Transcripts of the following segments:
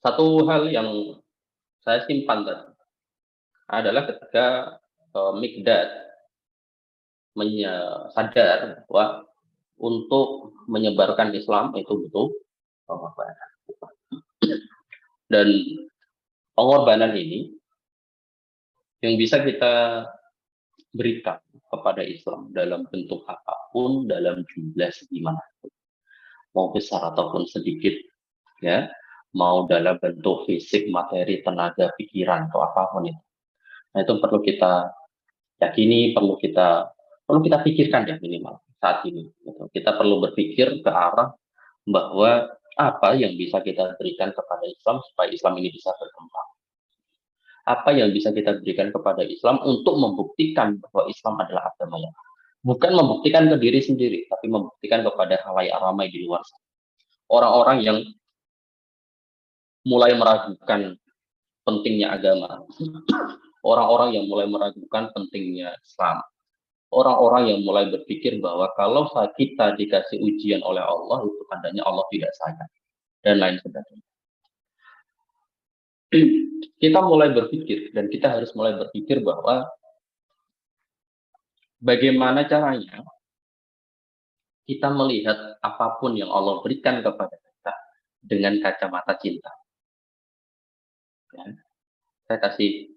Satu hal yang saya simpan tadi adalah ketika Mikdad sadar bahwa untuk menyebarkan Islam itu butuh pengorbanan. Dan pengorbanan ini yang bisa kita berikan kepada Islam dalam bentuk apapun, dalam jumlah segimana, mau besar ataupun sedikit, ya, mau dalam bentuk fisik, materi, tenaga, pikiran, atau apapun itu. Nah, itu perlu kita yakini, perlu kita pikirkan ya minimal saat ini. Gitu. Kita perlu berpikir ke arah bahwa apa yang bisa kita berikan kepada Islam supaya Islam ini bisa berkembang. Apa yang bisa kita berikan kepada Islam untuk membuktikan bahwa Islam adalah agama yang bukan membuktikan ke diri sendiri, tapi membuktikan kepada khalayak ramai di luar sana. Orang-orang yang mulai meragukan pentingnya agama, orang-orang yang mulai meragukan pentingnya Islam, orang-orang yang mulai berpikir bahwa kalau kita dikasih ujian oleh Allah, itu tandanya Allah tidak sayang, dan lain sebagainya. Kita mulai berpikir, dan kita harus mulai berpikir bahwa bagaimana caranya kita melihat apapun yang Allah berikan kepada kita dengan kacamata cinta. Ya. Saya kasih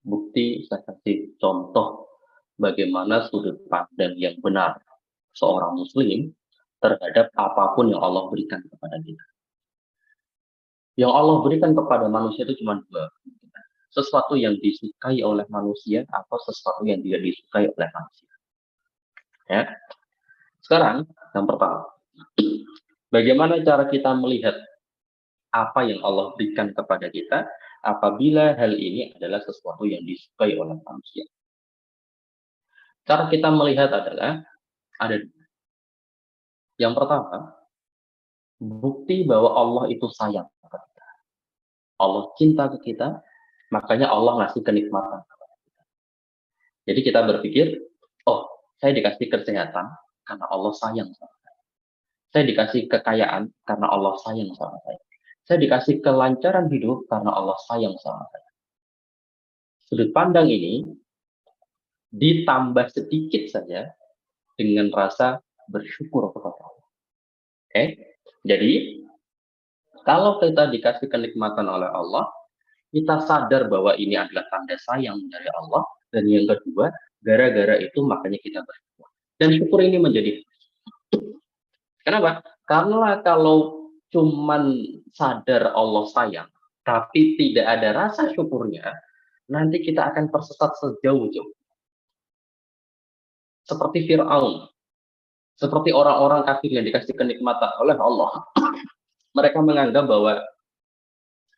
bukti, saya kasih contoh bagaimana sudut pandang yang benar seorang muslim terhadap apapun yang Allah berikan kepada kita. Yang Allah berikan kepada manusia itu cuma dua. Sesuatu yang disukai oleh manusia atau sesuatu yang tidak disukai oleh manusia. Ya. Sekarang, yang pertama, bagaimana cara kita melihat apa yang Allah berikan kepada kita apabila hal ini adalah sesuatu yang disukai oleh manusia. Cara kita melihat adalah ada dua. Yang pertama, bukti bahwa Allah itu sayang kepada kita. Allah cinta ke kita, makanya Allah ngasih kenikmatan kepada kita. Jadi kita berpikir, oh, saya dikasih kesehatan karena Allah sayang sama saya. Saya dikasih kekayaan karena Allah sayang sama saya. Saya dikasih kelancaran hidup karena Allah sayang sama saya. Sudut pandang ini ditambah sedikit saja dengan rasa bersyukur kepada Allah. Oke? Jadi, kalau kita dikasih kenikmatan oleh Allah, kita sadar bahwa ini adalah tanda sayang dari Allah. Dan yang kedua, gara-gara itu makanya kita bersyukur. Dan syukur ini menjadi kenapa? Karena kalau cuman sadar Allah sayang, tapi tidak ada rasa syukurnya, nanti kita akan tersesat sejauh-jauh. Seperti Fir'aun, seperti orang-orang kafir yang dikasih kenikmatan oleh Allah. Mereka menganggap bahwa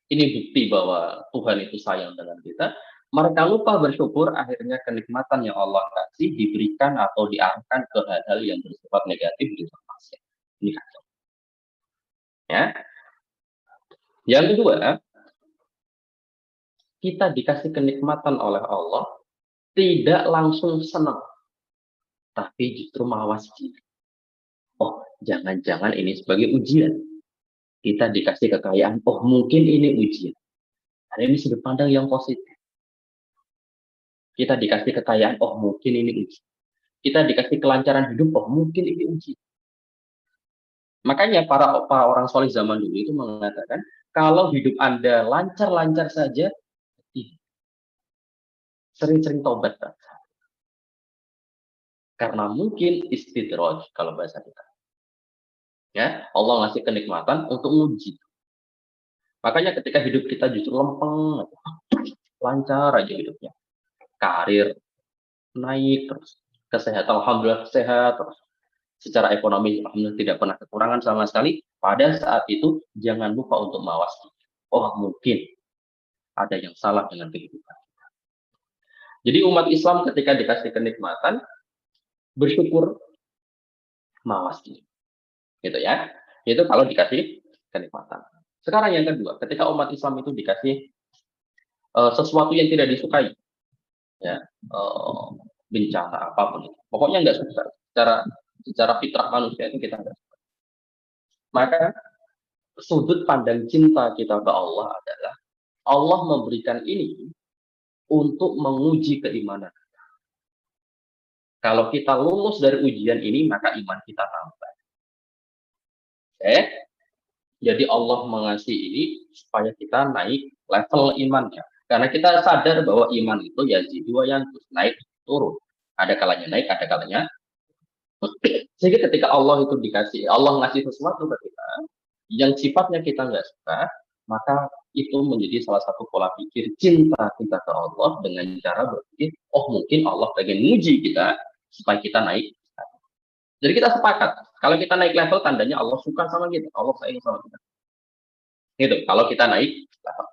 ini bukti bahwa Tuhan itu sayang dengan kita. Mereka lupa bersyukur, akhirnya kenikmatan yang Allah kasih diberikan atau diarahkan ke hal-hal yang bersifat negatif di manusia. Ini kacau. Ya. Yang kedua, kita dikasih kenikmatan oleh Allah, tidak langsung senang, tapi justru mawas diri. Oh, jangan-jangan ini sebagai ujian. Kita dikasih kekayaan, oh mungkin ini ujian. Ada ini sudut pandang yang positif. Kita dikasih kekayaan, oh mungkin ini ujian. Kita dikasih kelancaran hidup, oh mungkin ini ujian. Makanya para orang soleh zaman dulu itu mengatakan, kalau hidup Anda lancar-lancar saja, sering-sering tobat. Karena mungkin istidraj kalau bahasa kita. Ya, Allah ngasih kenikmatan untuk uji. Makanya ketika hidup kita justru lempeng, lancar aja hidupnya. Karir naik terus, kesehatan alhamdulillah sehat terus. Secara ekonomi alhamdulillah tidak pernah kekurangan sama sekali. Pada saat itu jangan lupa untuk mawas. Oh, mungkin ada yang salah dengan kehidupan. Jadi umat Islam ketika dikasih kenikmatan bersyukur, mawas diri. Gitu ya. Itu kalau dikasih kenikmatan. Sekarang yang kedua, ketika umat Islam itu dikasih sesuatu yang tidak disukai, ya, bencana apapun itu, pokoknya nggak suka. Secara fitrah manusia itu kita nggak suka. Maka sudut pandang cinta kita ke Allah adalah Allah memberikan ini untuk menguji keimanan. Kalau kita lulus dari ujian ini, maka iman kita tambah. Jadi Allah mengasih ini supaya kita naik level imannya. Karena kita sadar bahwa iman itu yazidu wa yanqus, naik turun. Ada kalanya naik, ada kalanya. Sehingga ketika Allah itu Allah ngasih sesuatu ke kita yang sifatnya kita nggak suka, maka itu menjadi salah satu pola pikir cinta kita ke Allah dengan cara berpikir, oh mungkin Allah pengen nguji kita supaya kita naik. Jadi kita sepakat, kalau kita naik level tandanya Allah suka sama kita, Allah sayang sama kita. Gitu, kalau kita naik level.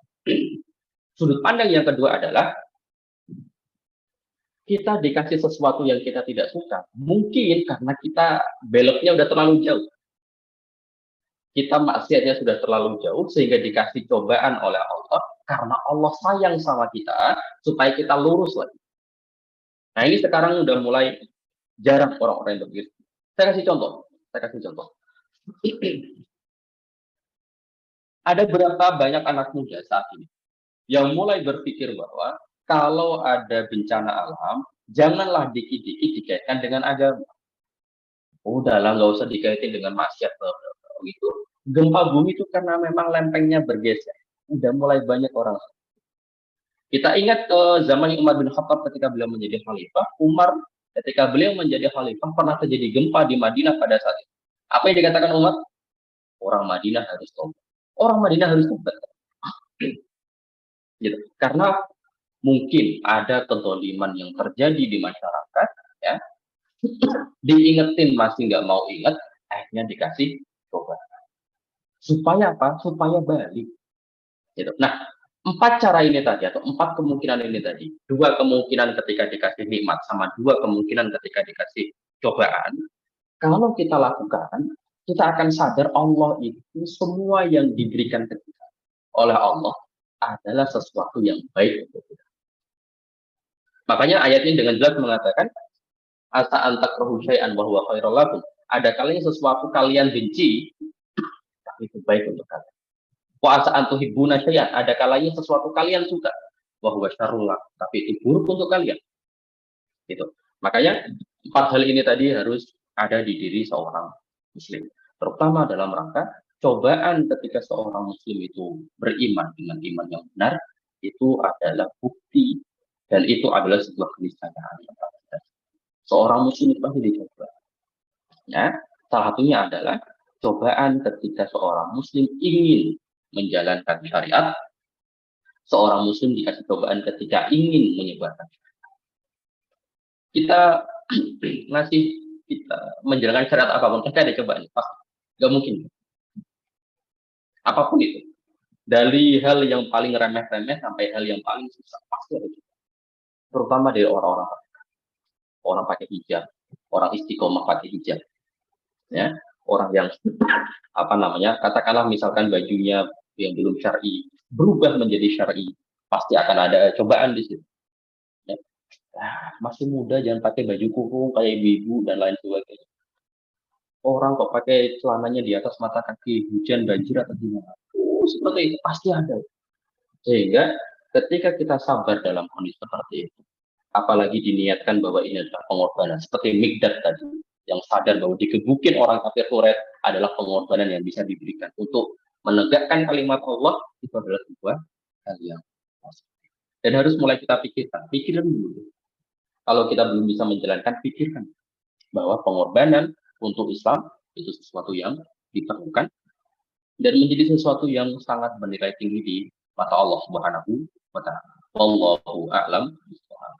Sudut pandang yang kedua adalah kita dikasih sesuatu yang kita tidak suka, mungkin karena kita beloknya udah terlalu jauh. Kita maksiatnya sudah terlalu jauh sehingga dikasih cobaan oleh Allah karena Allah sayang sama kita supaya kita lurus lagi. Nah ini sekarang udah mulai jarang orang-orang yang begitu. Saya kasih contoh. Ada berapa banyak anak muda saat ini yang mulai berpikir bahwa kalau ada bencana alam, janganlah dikit-dikit dikaitkan dengan agama. Udahlah, nggak usah dikaitin dengan maksiat gitu. Gempa bumi itu karena memang lempengnya bergeser. Udah mulai banyak orang. Kita ingat zaman Umar bin Khattab ketika beliau menjadi khalifah. Umar ketika beliau menjadi khalifah pernah terjadi gempa di Madinah pada saat itu. Apa yang dikatakan Umar? Orang Madinah harus tobat. Orang Madinah harus tobat. Gitu. Karena mungkin ada kezaliman yang terjadi di masyarakat, ya, diingetin masih nggak mau ingat, akhirnya dikasih tobat. Supaya apa? Supaya balik. Gitu. Nah, 4 cara ini tadi atau 4 kemungkinan ini tadi, 2 kemungkinan ketika dikasih nikmat sama 2 kemungkinan ketika dikasih cobaan, kalau kita lakukan, kita akan sadar Allah itu semua yang diberikan ke kita oleh Allah adalah sesuatu yang baik untuk kita. Makanya ayat ini dengan jelas mengatakan asa antakrahu syai'an wa huwa khairul lakum. Ada kalanya sesuatu kalian benci, tapi itu baik untuk kalian. Wa asa antuhibbuna syai'an, ada kalanya sesuatu kalian suka, wa huwa syarrul lakum, tapi itu buruk untuk kalian. Gitu. Makanya 4 hal ini tadi harus ada di diri seorang muslim. Terutama dalam rangka cobaan ketika seorang muslim itu beriman dengan iman yang benar, itu adalah bukti dan itu adalah sebuah keniscayaan. Seorang muslim itu pasti dicoba. Ya, salah satunya adalah cobaan ketika seorang muslim ingin menjalankan syariat, seorang muslim dikasih cobaan ketika ingin menyebarkan. Kita ngasih kita menjalankan syariat apapun, pasti ada cobaan. Pasti. Gak mungkin. Apapun itu. Dari hal yang paling remeh-remeh sampai hal yang paling susah, pasti ada cobaan. Terutama dari orang-orang pakai hijab, orang istiqomah pakai hijab. Ya, orang yang katakanlah misalkan bajunya yang belum syar'i berubah menjadi syar'i, pasti akan ada cobaan di situ. Ya. Masih muda jangan pakai baju kuku kayak ibu dan lain sebagainya. Orang kok pakai celananya di atas mata kaki, hujan banjir atau gimana? Seperti itu pasti ada. Sehingga ketika kita sabar dalam kondisi seperti itu, apalagi diniatkan bahwa ini adalah pengorbanan, seperti Mikdad tadi, yang sadar bahwa digebukin orang kafir Quraisy adalah pengorbanan yang bisa diberikan untuk menegakkan kalimat Allah, itu adalah sebuah hal yang positif. Dan harus mulai kita pikirkan dulu. Kalau kita belum bisa menjalankan, pikirkan bahwa pengorbanan untuk Islam itu sesuatu yang diperlukan dan menjadi sesuatu yang sangat bernilai tinggi di mata Allah Subhanahu wa taala. Wallahu a'lam bishawab.